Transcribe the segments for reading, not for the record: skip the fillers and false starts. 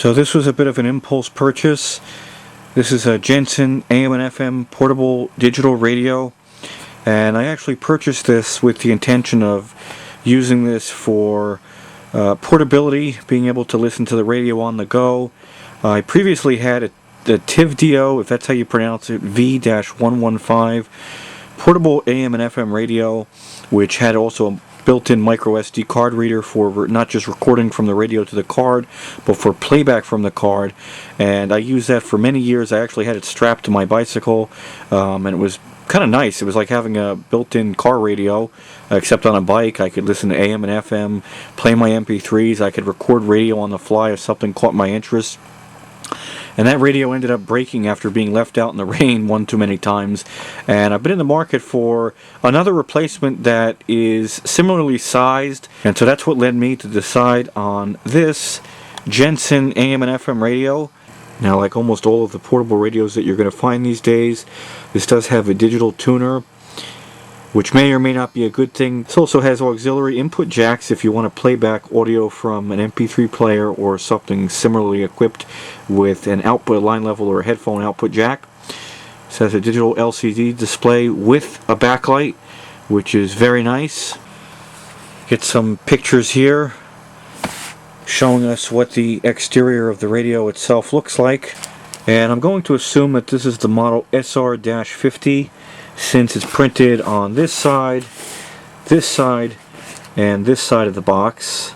So this was a bit of an impulse purchase. This is a Jensen AM and FM portable digital radio, and I actually purchased this with the intention of using this for portability, being able to listen to the radio on the go. I previously had the TIVDO, if that's how you pronounce it, V-115 portable AM and FM radio, which had also a built-in micro SD card reader for not just recording from the radio to the card, but for playback from the card. And I used that for many years. I actually had it strapped to my bicycle, and it was kind of nice. It was like having a built-in car radio, except on a bike. I could listen to AM and FM, play my MP3s, I could record radio on the fly if something caught my interest. And that radio ended up breaking after being left out in the rain one too many times. And I've been in the market for another replacement that is similarly sized. And so that's what led me to decide on this Jensen AM and FM radio. Now, like almost all of the portable radios that you're going to find these days, this does have a digital tuner, which may or may not be a good thing. This also has auxiliary input jacks if you want to play back audio from an MP3 player or something similarly equipped with an output line level or a headphone output jack. This has a digital LCD display with a backlight, which is very nice. Get some pictures here showing us what the exterior of the radio itself looks like. And I'm going to assume that this is the model SR-50, since it's printed on this side, and this side of the box.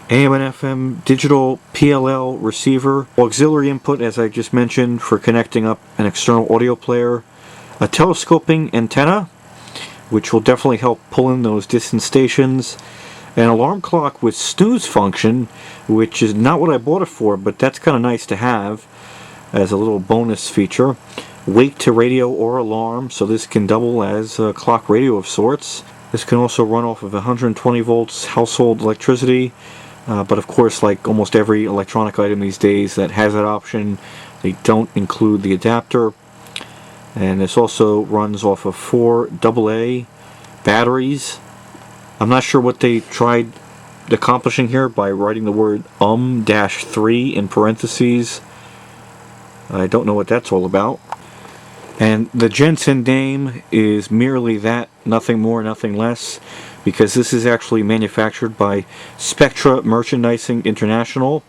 AM and FM digital PLL receiver, auxiliary input as I just mentioned for connecting up an external audio player, a telescoping antenna, which will definitely help pull in those distant stations, an alarm clock with snooze function, which is not what I bought it for, but that's kind of nice to have as a little bonus feature. Wake to radio or alarm, so this can double as a clock radio of sorts. This can also run off of 120 volts household electricity, but of course, like almost every electronic item these days that has that option, they don't include the adapter. And this also runs off of 4 AA batteries. I'm not sure what they tried accomplishing here by writing the word -3 in parentheses. I don't know what that's all about. And the Jensen name is merely that, nothing more, nothing less, because this is actually manufactured by Spectra Merchandising International,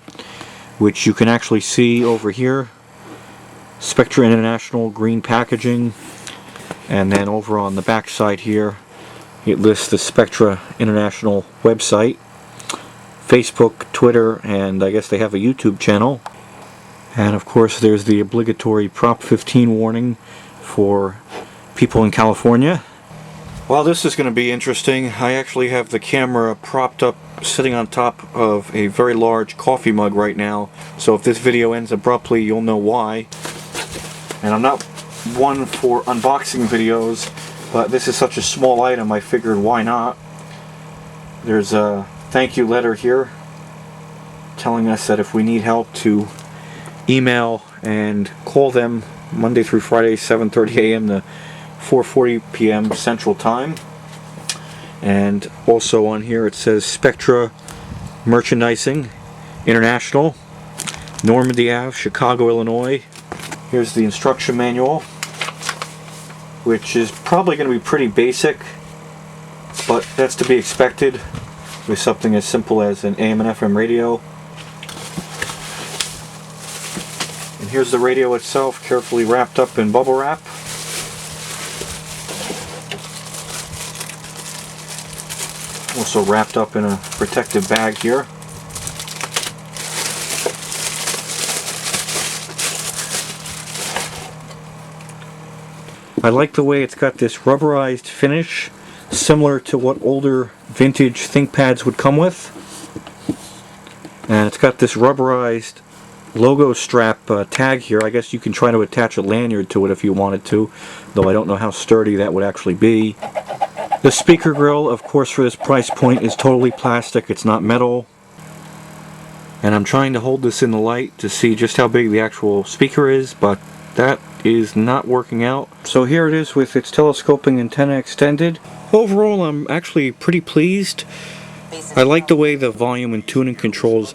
which you can actually see over here. Spectra International green packaging, and then over on the back side here it lists the Spectra International website, Facebook, Twitter, and I guess they have a YouTube channel. And of course there's the obligatory Prop 15 warning for people in California. Well, this is going to be interesting. I actually have the camera propped up, sitting on top of a very large coffee mug right now. So if this video ends abruptly, you'll know why. And I'm not one for unboxing videos, but this is such a small item, I figured why not. There's a thank you letter here telling us that if we need help to email and call them Monday through Friday, 7:30 a.m. to 4:40 p.m. Central Time. And also on here it says Spectra Merchandising International, Normandy Ave, Chicago, Illinois. Here's the instruction manual, which is probably going to be pretty basic, but that's to be expected with something as simple as an AM and FM radio. And here's the radio itself, carefully wrapped up in bubble wrap. Also wrapped up in a protective bag here. I like the way it's got this rubberized finish, similar to what older vintage ThinkPads would come with. And it's got this rubberized logo strap tag here. I guess you can try to attach a lanyard to it if you wanted to, though I don't know how sturdy that would actually be. The speaker grill, of course, for this price point is totally plastic. It's not metal. And I'm trying to hold this in the light to see just how big the actual speaker is, but that is not working out. So here it is with its telescoping antenna extended. Overall, I'm actually pretty pleased. I like the way the volume and tuning controls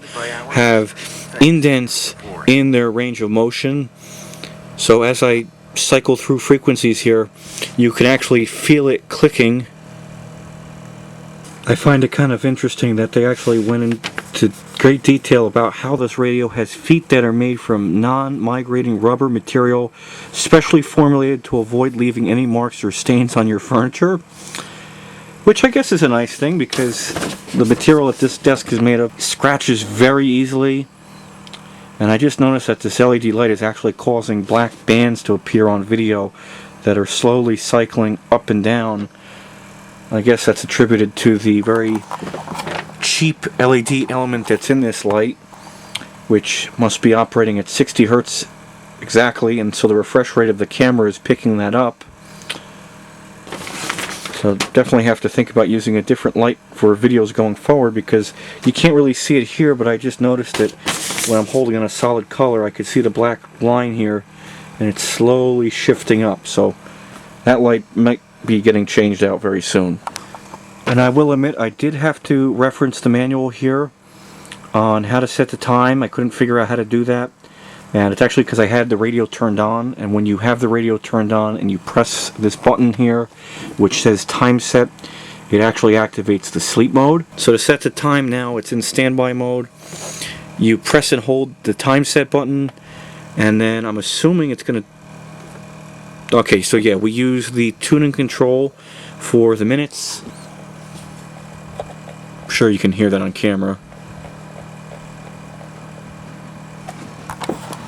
have indents in their range of motion. So as I cycle through frequencies here, you can actually feel it clicking. I find it kind of interesting that they actually went into great detail about how this radio has feet that are made from non-migrating rubber material, specially formulated to avoid leaving any marks or stains on your furniture. Which I guess is a nice thing, because the material that this desk is made of scratches very easily. And I just noticed that this LED light is actually causing black bands to appear on video that are slowly cycling up and down. I guess that's attributed to the very cheap LED element that's in this light, which must be operating at 60 Hertz exactly, and so the refresh rate of the camera is picking that up. So definitely have to think about using a different light for videos going forward, because you can't really see it here, but I just noticed that when I'm holding on a solid color, I could see the black line here, and it's slowly shifting up. So that light might be getting changed out very soon. And I will admit, I did have to reference the manual here on how to set the time. I couldn't figure out how to do that, and it's actually because I had the radio turned on, and when you have the radio turned on and you press this button here which says time set, it actually activates the sleep mode. So to set the time now, it's in standby mode. You press and hold the time set button, and then I'm assuming it's gonna... Okay, so yeah, we use the tuning control for the minutes. I'm sure you can hear that on camera.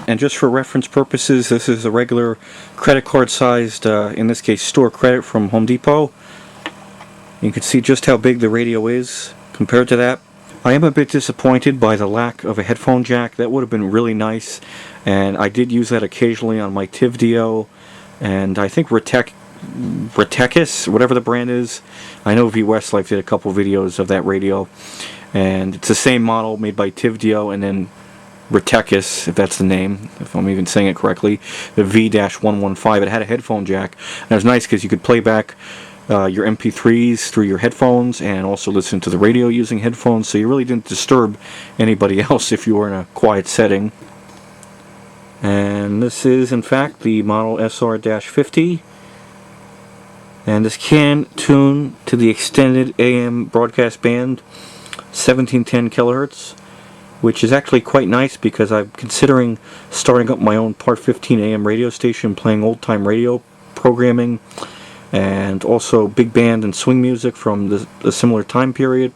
And just for reference purposes, this is a regular credit card sized, in this case, store credit from Home Depot. You can see just how big the radio is compared to that. I am a bit disappointed by the lack of a headphone jack. That would have been really nice, and I did use that occasionally on my Tivdio, and I think Retekis, whatever the brand is. I know V Westlife did a couple videos of that radio, and it's the same model made by Tivdio, and then Retekis, if that's the name, if I'm even saying it correctly, the V-115. It had a headphone jack, and it was nice because you could play back your MP3s through your headphones and also listen to the radio using headphones, so you really didn't disturb anybody else if you were in a quiet setting. And this is in fact the model SR-50, and this can tune to the extended AM broadcast band 1710 kilohertz, which is actually quite nice because I'm considering starting up my own Part 15 AM radio station, playing old-time radio programming and also big band and swing music from the similar time period.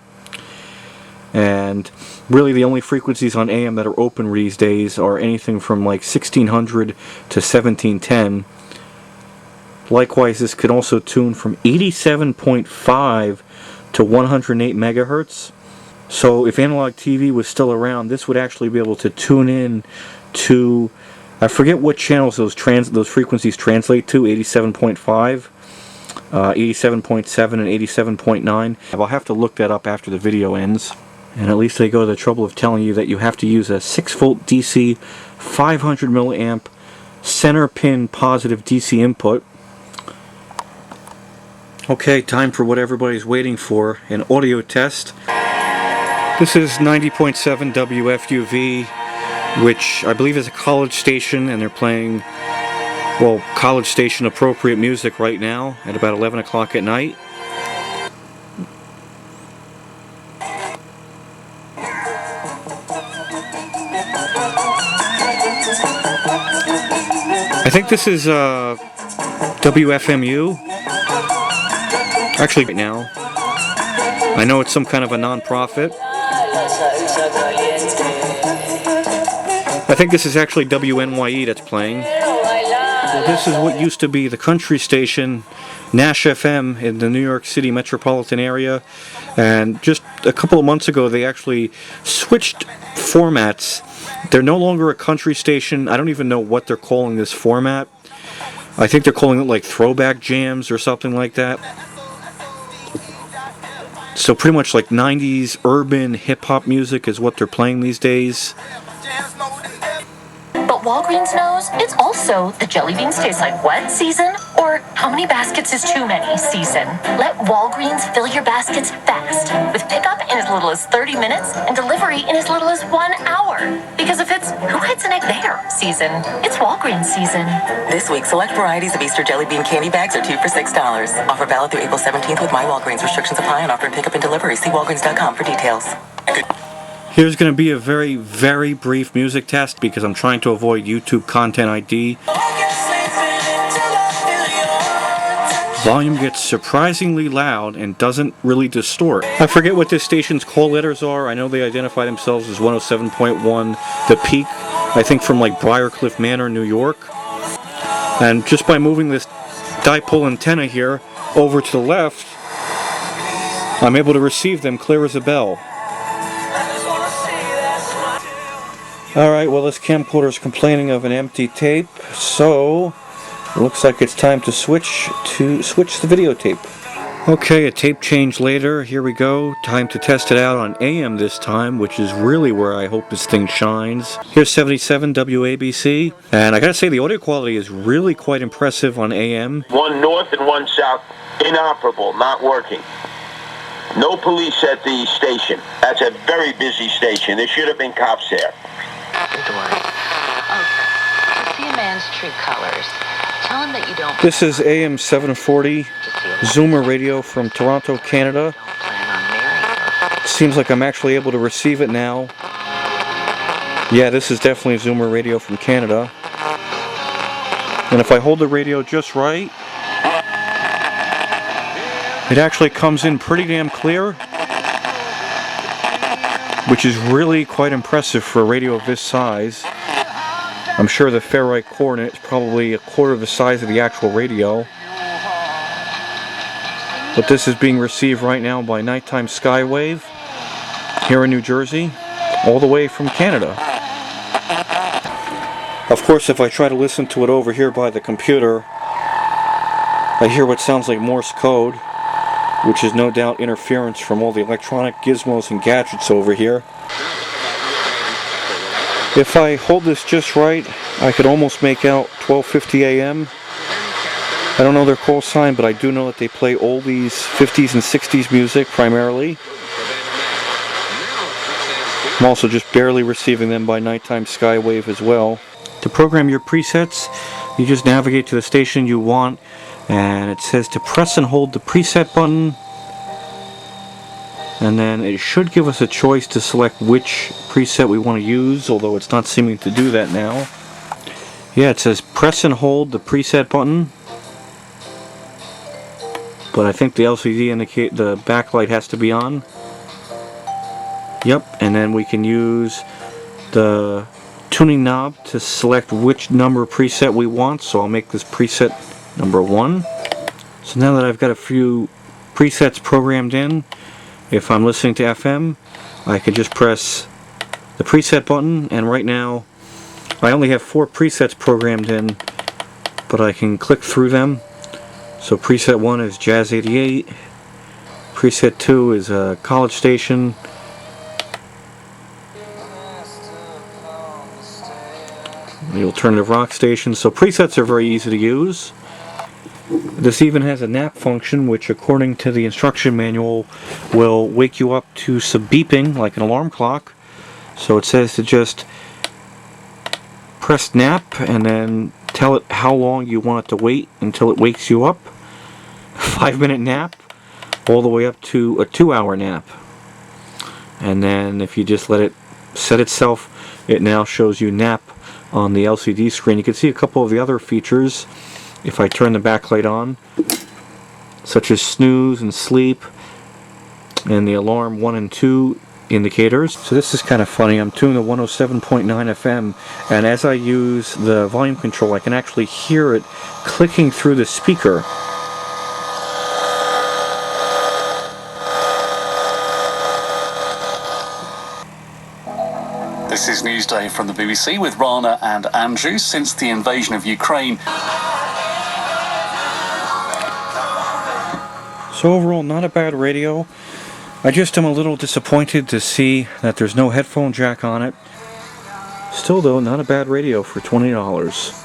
And really the only frequencies on AM that are open these days are anything from like 1600 to 1710. Likewise, this could also tune from 87.5 to 108 megahertz. So if analog TV was still around, this would actually be able to tune in to, I forget what channels those frequencies translate to, 87.5, 87.7, and 87.9. I'll have to look that up after the video ends. And at least they go to the trouble of telling you that you have to use a 6-volt DC, 500 milliamp center pin positive DC input. Okay, time for what everybody's waiting for, an audio test. This is 90.7 WFUV, which I believe is a college station, and they're playing, well, college station appropriate music right now at about 11 o'clock at night. I think this is WFMU, actually right now. I know it's some kind of a non-profit. I think this is actually WNYE that's playing. Well, this is what used to be the country station, Nash FM, in the New York City metropolitan area. And just a couple of months ago, they actually switched formats. They're no longer a country station. I don't even know what they're calling this format. I think they're calling it like throwback jams or something like that. So pretty much like 90s urban hip-hop music is what they're playing these days. But Walgreens knows it's also the jelly beans taste like what season, or how many baskets is too many season. Let Walgreens fill your baskets fast with pickup in as little as 30 minutes and delivery in as little as 1 hour. Because if season. It's Walgreens season. This week, select varieties of Easter jelly bean candy bags are 2 for $6. Offer valid through April 17th with My Walgreens. Restrictions apply on offer and pickup and delivery. See walgreens.com for details. Here's going to be a very, very brief music test because I'm trying to avoid YouTube Content ID. Volume gets surprisingly loud and doesn't really distort. I forget what this station's call letters are. I know they identify themselves as 107.1 The Peak, I think from like Briarcliff Manor, New York. And just by moving this dipole antenna here over to the left, I'm able to receive them clear as a bell. Alright, well, this camcorder is complaining of an empty tape, so it looks like it's time to switch the videotape. Okay, a tape change later. Here we go. Time to test it out on AM this time, which is really where I hope this thing shines. Here's 77 WABC, and I gotta say the audio quality is really quite impressive on AM. One north and one south, inoperable, not working. No police at the station. That's a very busy station. There should have been cops there. See a man's true colors. Tell him that you don't. This is AM 740 Zoomer radio from Toronto, Canada. Seems like I'm actually able to receive it now. Yeah, this is definitely Zoomer radio from Canada. And if I hold the radio just right, it actually comes in pretty damn clear, which is really quite impressive for a radio of this size. I'm sure the ferrite core in it is probably a quarter of the size of the actual radio. But this is being received right now by Nighttime Skywave here in New Jersey, all the way from Canada. Of course, if I try to listen to it over here by the computer, I hear what sounds like Morse code, which is no doubt interference from all the electronic gizmos and gadgets over here. If I hold this just right, I could almost make out 12:50 AM. I don't know their call sign, but I do know that they play oldies, 50s and 60s music primarily. I'm also just barely receiving them by Nighttime Skywave as well. To program your presets, you just navigate to the station you want, and it says to press and hold the preset button, and then it should give us a choice to select which preset we want to use, although it's not seeming to do that now. Yeah, it says press and hold the preset button, but I think the LCD indicate the backlight has to be on. Yep, and then we can use the tuning knob to select which number preset we want, so I'll make this preset number 1. So now that I've got a few presets programmed in, if I'm listening to FM, I can just press the preset button, and right now I only have 4 presets programmed in, but I can click through them. So preset 1 is Jazz 88, preset 2 is a college station, the alternative rock station. So presets are very easy to use. This even has a nap function, which according to the instruction manual will wake you up to some beeping like an alarm clock. So it says to just press nap and then tell it how long you want it to wait until it wakes you up. 5-minute nap all the way up to a 2-hour nap. And then if you just let it set itself, it now shows you nap on the LCD screen. You can see a couple of the other features if I turn the backlight on, such as snooze and sleep, and the alarm 1 and 2 indicators. So this is kind of funny. I'm tuned to 107.9 FM, and as I use the volume control, I can actually hear it clicking through the speaker. This is Newsday from the BBC with Rana and Andrew. Since the invasion of Ukraine. So overall, not a bad radio. I just am a little disappointed to see that there's no headphone jack on it. Still though, not a bad radio for $20.